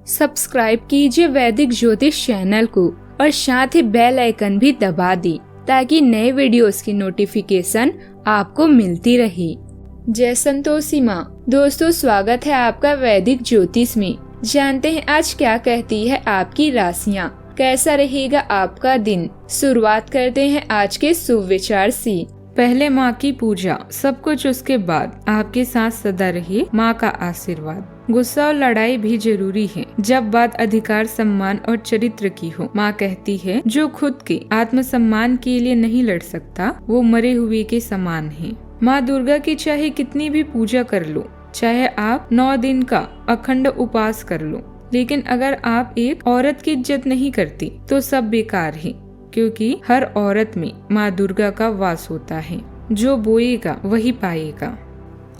Subscribe कीजिए वैदिक ज्योतिष चैनल को और साथ ही बेल आइकन भी दबा दी ताकि नए वीडियोस की नोटिफिकेशन आपको मिलती रहे। जय संतोषी माँ। दोस्तों, स्वागत है आपका वैदिक ज्योतिष में। जानते हैं आज क्या कहती है आपकी राशियाँ, कैसा रहेगा आपका दिन। शुरुआत करते हैं आज के शुभ विचार से। पहले माँ की पूजा, सब कुछ उसके बाद आपके साथ सदा रहे माँ का आशीर्वाद। गुस्सा और लड़ाई भी जरूरी है जब बात अधिकार, सम्मान और चरित्र की हो। माँ कहती है जो खुद के आत्मसम्मान के लिए नहीं लड़ सकता वो मरे हुए के समान है। माँ दुर्गा की चाहे कितनी भी पूजा कर लो, चाहे आप 9 दिन का अखंड उपवास कर लो, लेकिन अगर आप एक औरत की इज्जत नहीं करती तो सब बेकार है, क्योंकि हर औरत में माँ दुर्गा का वास होता है। जो बोएगा वही पाएगा।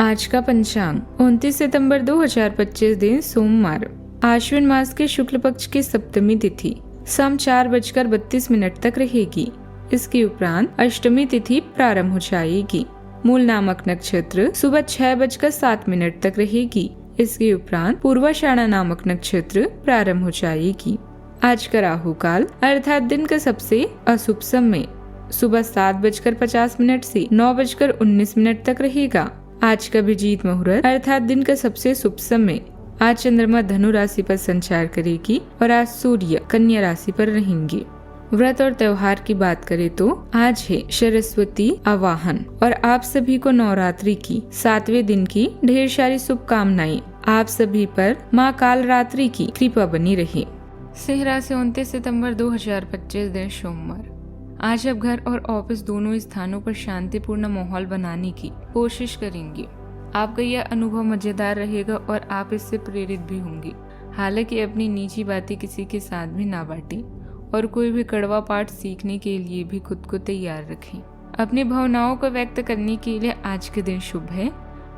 आज का पंचांग 29 सितंबर 2025 दिन सोमवार, आश्विन मास के शुक्ल पक्ष की सप्तमी तिथि शाम 4:32 तक रहेगी। इसके उपरांत अष्टमी तिथि प्रारंभ हो जाएगी। मूल नामक नक्षत्र सुबह 6:07 तक रहेगी। इसके उपरांत पूर्वाषाढ़ा नामक नक्षत्र प्रारंभ हो जाएगी। आज का राहु काल अर्थात दिन का सबसे अशुभ समय सुबह 7:50 से 9:19 तक रहेगा। आज का अभिजीत मुहूर्त अर्थात दिन का सबसे शुभ समय। आज चंद्रमा धनु राशि पर संचार करेगी और आज सूर्य कन्या राशि पर रहेंगे। व्रत और त्योहार की बात करें तो आज है सरस्वती आवाहन और आप सभी को नवरात्रि की 7वें दिन की ढेर सारी शुभकामनाएं। आप सभी पर माँ काल रात्रि की कृपा बनी रहे। सिंह राशि 29 सितंबर 2025 दिन सोमवार। आज आप घर और ऑफिस दोनों स्थानों पर शांतिपूर्ण माहौल बनाने की कोशिश करेंगे। आपका यह अनुभव मजेदार रहेगा और आप इससे प्रेरित भी होंगे। हालांकि अपनी निजी बातें किसी के साथ भी ना बांटें और कोई भी कड़वा पाठ सीखने के लिए भी खुद को तैयार रखें। अपनी भावनाओं को व्यक्त करने के लिए आज के दिन शुभ है।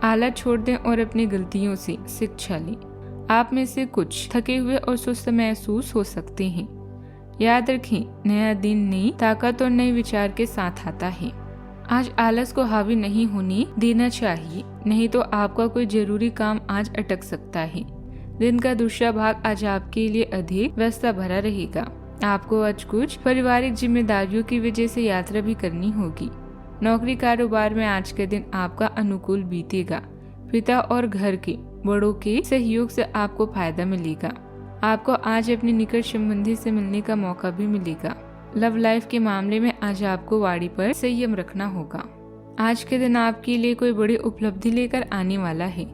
आलस छोड़ दें और अपनी गलतियों से शिक्षा लें। आप में से कुछ थके हुए और सुस्त महसूस हो सकते हैं। याद रखें, नया दिन नई ताकत और नए विचार के साथ आता है। आज आलस को हावी नहीं होने देना चाहिए, नहीं तो आपका कोई जरूरी काम आज अटक सकता है। दिन का दूसरा भाग आज आपके लिए अधिक व्यस्तता भरा रहेगा। आपको आज कुछ पारिवारिक जिम्मेदारियों की वजह से यात्रा भी करनी होगी। नौकरी कारोबार में आज के दिन आपका अनुकूल बीतेगा। पिता और घर के बड़ों के सहयोग से आपको फायदा मिलेगा। आपको आज अपने निकट संबंधी से मिलने का मौका भी मिलेगा। लव लाइफ के मामले में आज आपको वाणी पर संयम रखना होगा। आज के दिन आपके लिए कोई बड़ी उपलब्धि लेकर आने वाला है।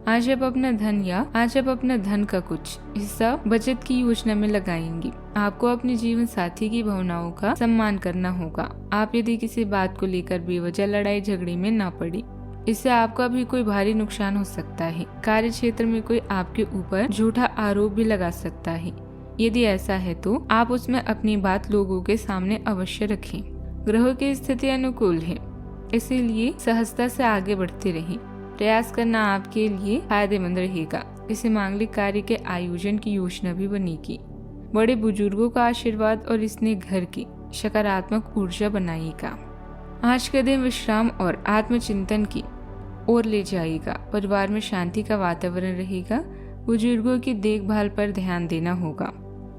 आज आप अपना धन का कुछ हिस्सा बचत की योजना में लगाएंगे। आपको अपने जीवन साथी की भावनाओं का सम्मान करना होगा। आप यदि किसी बात को लेकर बेवजह लड़ाई झगड़े में ना पड़े, इससे आपका भी कोई भारी नुकसान हो सकता है। कार्य क्षेत्र में कोई आपके ऊपर झूठा आरोप भी लगा सकता है। यदि ऐसा है तो आप उसमें अपनी बात लोगों के सामने अवश्य रखें। ग्रहों की स्थिति अनुकूल है, इसीलिए सहजता से आगे बढ़ते रहें। प्रयास करना आपके लिए फायदेमंद रहेगा। इसे मांगलिक कार्य के आयोजन की योजना भी बनेगी। बड़े बुजुर्गों का आशीर्वाद और इसने घर की सकारात्मक ऊर्जा बनाएगा। आज का दिन विश्राम और आत्मचिंतन की ओर ले जाएगा। परिवार में शांति का वातावरण रहेगा। बुजुर्गों की देखभाल पर ध्यान देना होगा।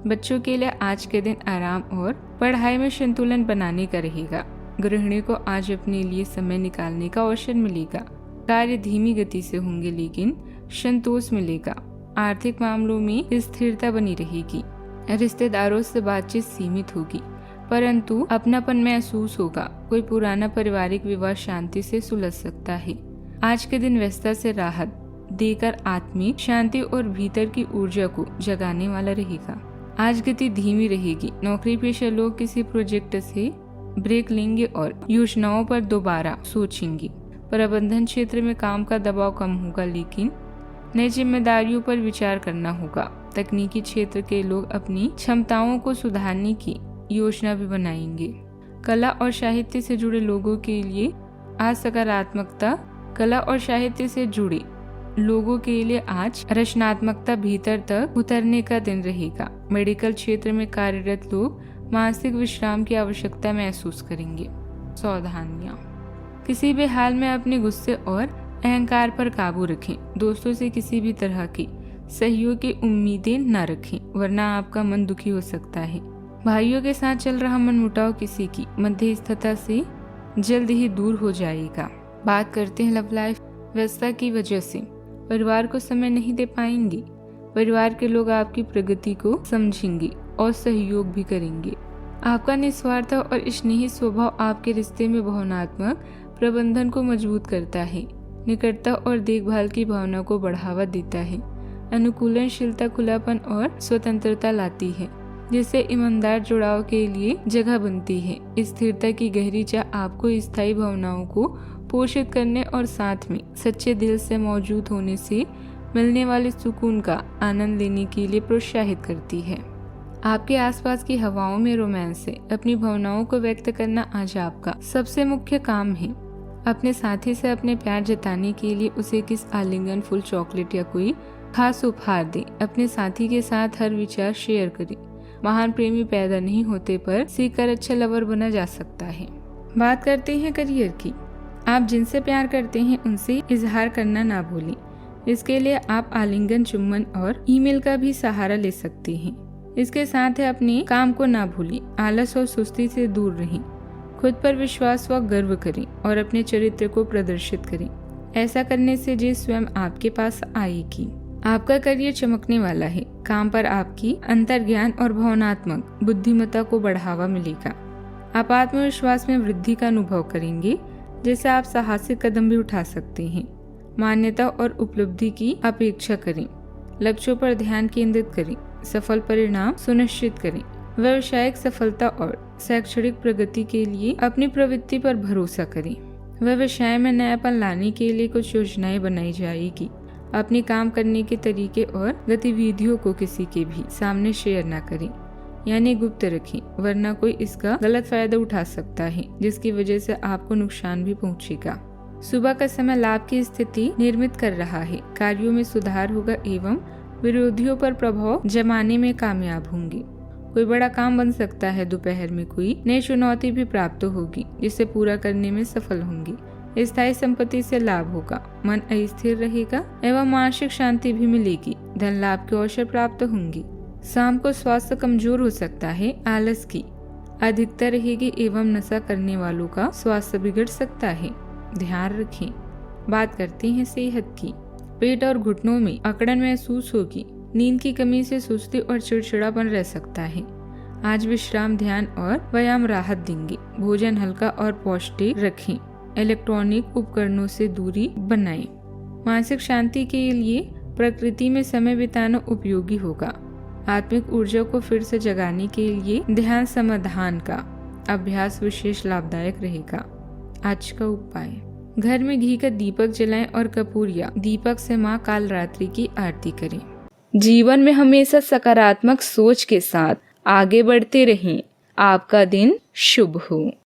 बच्चों के लिए आज के दिन आराम और पढ़ाई में संतुलन बनाने का रहेगा। गृहिणी को आज अपने लिए समय निकालने का अवसर मिलेगा। कार्य धीमी गति से होंगे लेकिन संतोष मिलेगा। आर्थिक मामलों में स्थिरता बनी रहेगी। रिश्तेदारों से बातचीत सीमित होगी, परंतु अपनापन महसूस होगा। कोई पुराना पारिवारिक विवाद शांति से सुलझ सकता है। आज के दिन व्यस्तता से राहत देकर आत्मिक शांति और भीतर की ऊर्जा को जगाने वाला रहेगा। आज गति धीमी रहेगी। नौकरी पेशा लोग किसी प्रोजेक्ट से ब्रेक लेंगे और योजनाओं पर दोबारा सोचेंगे। प्रबंधन क्षेत्र में काम का दबाव कम होगा, लेकिन नई जिम्मेदारियों पर विचार करना होगा। तकनीकी क्षेत्र के लोग अपनी क्षमताओं को सुधारने की योजना भी बनाएंगे। कला और साहित्य से जुड़े लोगों के लिए आज सकारात्मकता। कला और साहित्य से जुड़े लोगों के लिए आज रचनात्मकता भीतर तक उतरने का दिन रहेगा। मेडिकल क्षेत्र में कार्यरत लोग मानसिक विश्राम की आवश्यकता महसूस करेंगे। सावधानियां, किसी भी हाल में अपने गुस्से और अहंकार पर काबू रखें। दोस्तों से किसी भी तरह की सहयोग की उम्मीदें न रखें, वरना आपका मन दुखी हो सकता है। भाइयों के साथ चल रहा मनमुटाव किसी की मध्यस्थता से जल्द ही दूर हो जाएगा। बात करते हैं लव लाइफ। व्यस्तता की वजह से परिवार को समय नहीं दे पाएंगे। परिवार के लोग आपकी प्रगति को समझेंगे और सहयोग भी करेंगे। आपका निस्वार्थ और स्नेही स्वभाव आपके रिश्ते में भावनात्मक प्रबंधन को मजबूत करता है, निकटता और देखभाल की भावना को बढ़ावा देता है। अनुकूलनशीलता खुलापन और स्वतंत्रता लाती है, जिससे ईमानदार जुड़ाव के लिए जगह बनती है। स्थिरता की गहरी चाह आपको स्थायी भावनाओं को पोषित करने और साथ में सच्चे दिल से मौजूद होने से मिलने वाले सुकून का आनंद लेने के लिए प्रोत्साहित करती है। आपके आसपास की हवाओं में रोमांस से अपनी भावनाओं को व्यक्त करना आज आपका सबसे मुख्य काम है। अपने साथी से अपने प्यार जताने के लिए उसे किस आलिंगन, फुल चॉकलेट या कोई खास उपहार दें। अपने साथी के साथ हर विचार शेयर करें। महान प्रेमी पैदा नहीं होते, पर सीखकर अच्छा लवर बना जा सकता है। बात करते हैं करियर की। आप जिनसे प्यार करते हैं उनसे इजहार करना ना भूलें। इसके लिए आप आलिंगन, चुम्बन और ईमेल का भी सहारा ले सकते हैं। इसके साथ ही अपने काम को ना भूलें। आलस और सुस्ती से दूर रहें। खुद पर विश्वास व गर्व करें और अपने चरित्र को प्रदर्शित करें। ऐसा करने से जीत स्वयं आपके पास आएगी। आपका करियर चमकने वाला है। काम पर आपकी अंतर्ज्ञान और भावनात्मक बुद्धिमत्ता को बढ़ावा मिलेगा। आप आत्मविश्वास में वृद्धि का अनुभव करेंगे, जिससे आप साहसिक कदम भी उठा सकते हैं। मान्यता और उपलब्धि की अपेक्षा करें। लक्ष्यों पर ध्यान केंद्रित करें। सफल परिणाम सुनिश्चित करें। व्यवसायिक सफलता और शैक्षणिक प्रगति के लिए अपनी प्रवृत्ति पर भरोसा करें। व्यवसाय में नयापन लाने के लिए कुछ योजनाएं बनाई जाएगी। अपने काम करने के तरीके और गतिविधियों को किसी के भी सामने शेयर न करें, यानी गुप्त रखें, वरना कोई इसका गलत फायदा उठा सकता है, जिसकी वजह से आपको नुकसान भी पहुंचेगा। सुबह का समय लाभ की स्थिति निर्मित कर रहा है। कार्यों में सुधार होगा एवं विरोधियों पर प्रभाव जमाने में कामयाब होंगे। कोई बड़ा काम बन सकता है। दोपहर में कोई नई चुनौती भी प्राप्त होगी, जिसे पूरा करने में सफल होंगे। स्थायी संपत्ति से लाभ होगा। मन अस्थिर रहेगा एवं मानसिक शांति भी मिलेगी। धन लाभ के अवसर प्राप्त होंगे। शाम को स्वास्थ्य कमजोर हो सकता है। आलस की अधिकता रहेगी एवं नशा करने वालों का स्वास्थ्य बिगड़ सकता है, ध्यान रखें। बात करते हैं सेहत की। पेट और घुटनों में अकड़न महसूस होगी। नींद की कमी से सुस्ती और चिड़चिड़ापन रह सकता है। आज विश्राम, ध्यान और व्यायाम राहत देंगे। भोजन हल्का और पौष्टिक रखें। इलेक्ट्रॉनिक उपकरणों से दूरी बनाएं। मानसिक शांति के लिए प्रकृति में समय बिताना उपयोगी होगा। आत्मिक ऊर्जा को फिर से जगाने के लिए ध्यान समाधान का अभ्यास विशेष लाभदायक रहेगा। आज का उपाय, घर में घी का दीपक जलाएं और कपूर या दीपक से मां कालरात्रि की आरती करें। जीवन में हमेशा सकारात्मक सोच के साथ आगे बढ़ते रहें। आपका दिन शुभ हो।